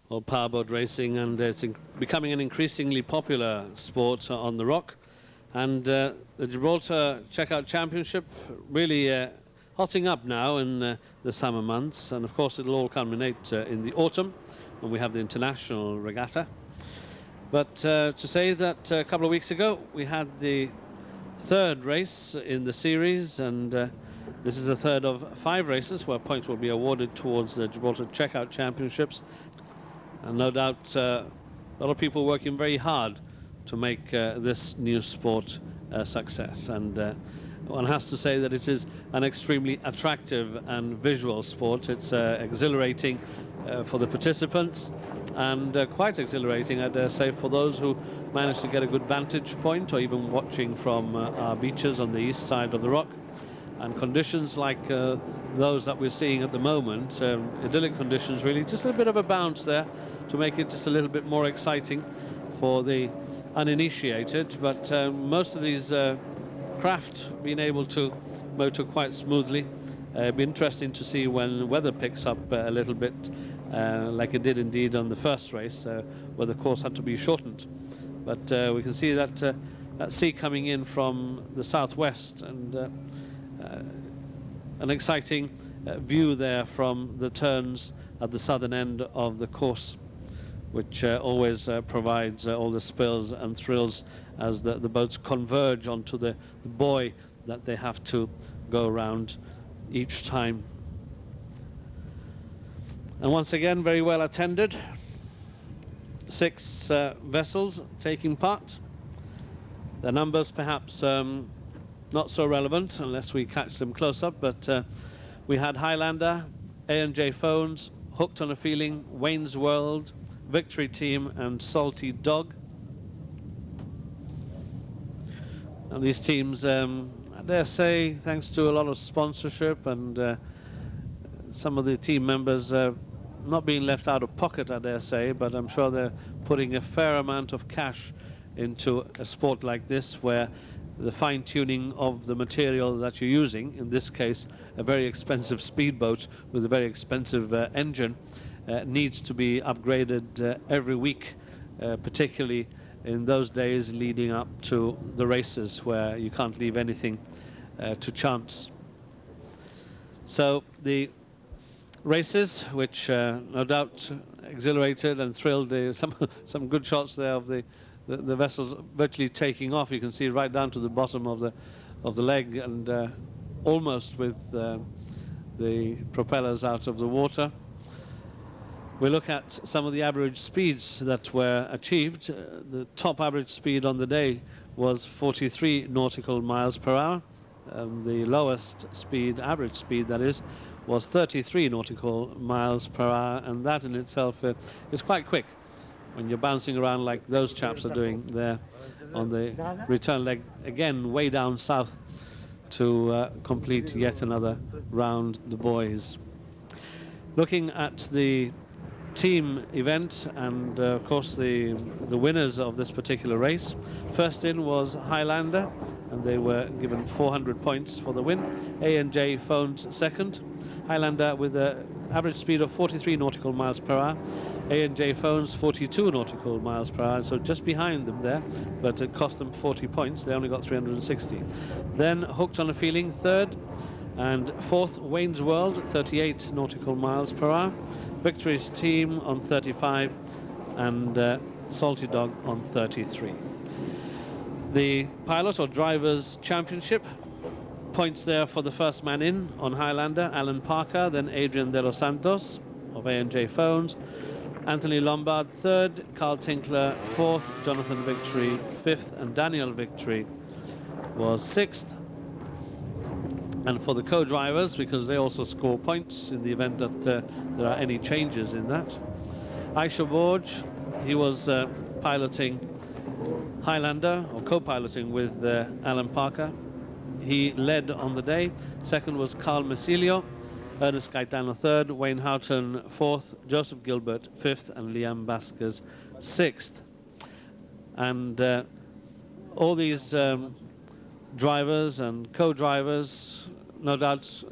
or powerboat racing, and it's becoming an increasingly popular sport on the Rock. And the Gibraltar Checkout Championship really hotting up now in the summer months, and of course it'll all culminate in the autumn when we have the international regatta. But to say that a couple of weeks ago we had the third race in the series, and this is the third of 5 races where points will be awarded towards the Gibraltar Checkout Championships. And no doubt a lot of people working very hard to make this new sport a success. And one has to say that it is an extremely attractive and visual sport. It's exhilarating for the participants, and quite exhilarating, I dare say, for those who manage to get a good vantage point, or even watching from our beaches on the east side of the Rock. And conditions like those that we're seeing at the moment, idyllic conditions really, just a bit of a bounce there to make it just a little bit more exciting for the uninitiated. But most of these craft being able to motor quite smoothly. It'll be interesting to see when the weather picks up a little bit, like it did indeed on the first race, where the course had to be shortened. But we can see that that sea coming in from the southwest, and an exciting view there from the turns at the southern end of the course, which always provides all the spills and thrills as the boats converge onto the buoy that they have to go around each time. And once again, very well attended. 6 vessels taking part. The numbers perhaps not so relevant unless we catch them close up, but we had Highlander, A&J Phones, Hooked on a Feeling, Wayne's World, Victory Team and Salty Dog. And these teams, I dare say, thanks to a lot of sponsorship and some of the team members not being left out of pocket, I dare say, but I'm sure they're putting a fair amount of cash into a sport like this, where the fine-tuning of the material that you're using, in this case a very expensive speedboat with a very expensive engine, needs to be upgraded every week, particularly in those days leading up to the races, where you can't leave anything to chance. So the races, which no doubt exhilarated and thrilled, some good shots there of the vessels virtually taking off. You can see right down to the bottom of the leg, and almost with the propellers out of the water. We look at some of the average speeds that were achieved. The top average speed on the day was 43 nautical miles per hour. The lowest speed, average speed that is, was 33 nautical miles per hour, and that in itself is quite quick when you're bouncing around like those chaps are doing there on the return leg, again way down south to complete yet another round the buoys. Looking at the team event, and of course the winners of this particular race. First in was Highlander, and they were given 400 points for the win. A&J Phones second. Highlander with an average speed of 43 nautical miles per hour. A&J Phones 42 nautical miles per hour, so just behind them there, but it cost them 40 points. They only got 360. Then Hooked on a Feeling third, and fourth Wayne's World 38 nautical miles per hour. Victory's Team on 35, and Salty Dog on 33. The Pilot or Drivers Championship, points there for the first man in on Highlander, Alan Parker, then Adrian De Los Santos of A&J Phones, Anthony Lombard third, Carl Tinkler fourth, Jonathan Victory fifth, and Daniel Victory was sixth. And for the co-drivers, because they also score points in the event that there are any changes in that, Aisha Borge, he was piloting Highlander, or co-piloting with Alan Parker. He led on the day. Second was Carl Mesilio, Ernest Gaetano third, Wayne Houghton fourth, Joseph Gilbert fifth, and Liam Baskers sixth. And all these drivers and co-drivers no doubt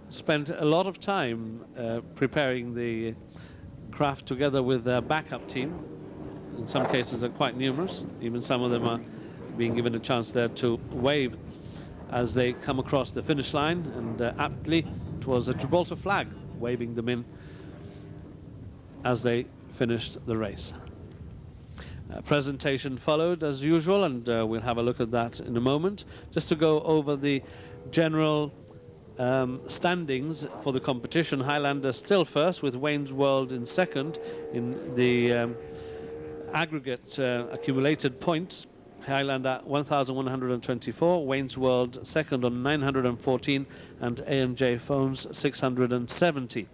spent a lot of time preparing the craft together with their backup team. In some cases, they're quite numerous. Even some of them are being given a chance there to wave as they come across the finish line. And aptly, it was a Gibraltar flag waving them in as they finished the race. Presentation followed as usual, and we'll have a look at that in a moment. Just to go over the general standings for the competition. Highlander still first, with Wayne's World in second in the aggregate accumulated points. Highlander 1,124, Wayne's World second on 914, and AMJ Phones 670.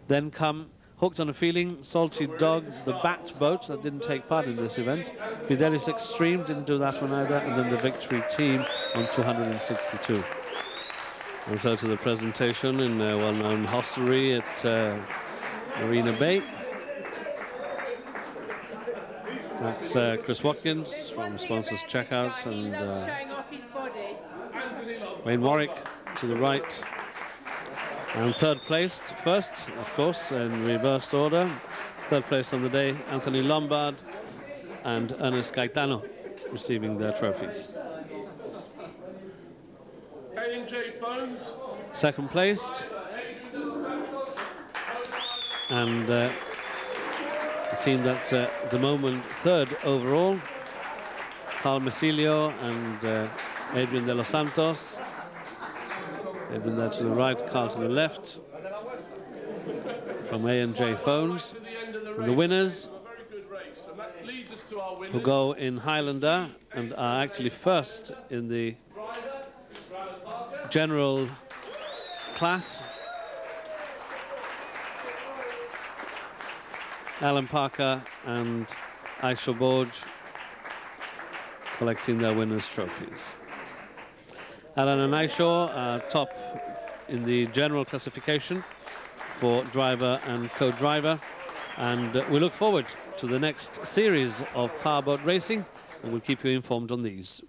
Then come Hooked on a Feeling, Salty Dog, the Bat Boat that didn't take part in this event. Fidelis Extreme didn't do that one either, and then the Victory Team on 262. And so to the presentation in a well-known hostelry at Marina Bay. That's Chris Watkins from Sponsors Checkout, and Wayne Warwick to the right. And third placed, first, of course, in reversed order. Third place on the day, Anthony Lombard and Ernest Gaetano receiving their trophies. Second placed, and the team that's at the moment third overall, Carl Mesilio and Adrian de los Santos. Adrian there to the right, Carl to the left, from A&J Phones. And the winners, who go in Highlander and are actually first in the general class, Alan Parker and Aisha Borge collecting their winners' trophies. Alan and Aisha are top in the general classification for driver and co-driver, and we look forward to the next series of powerboat racing, and we'll keep you informed on these.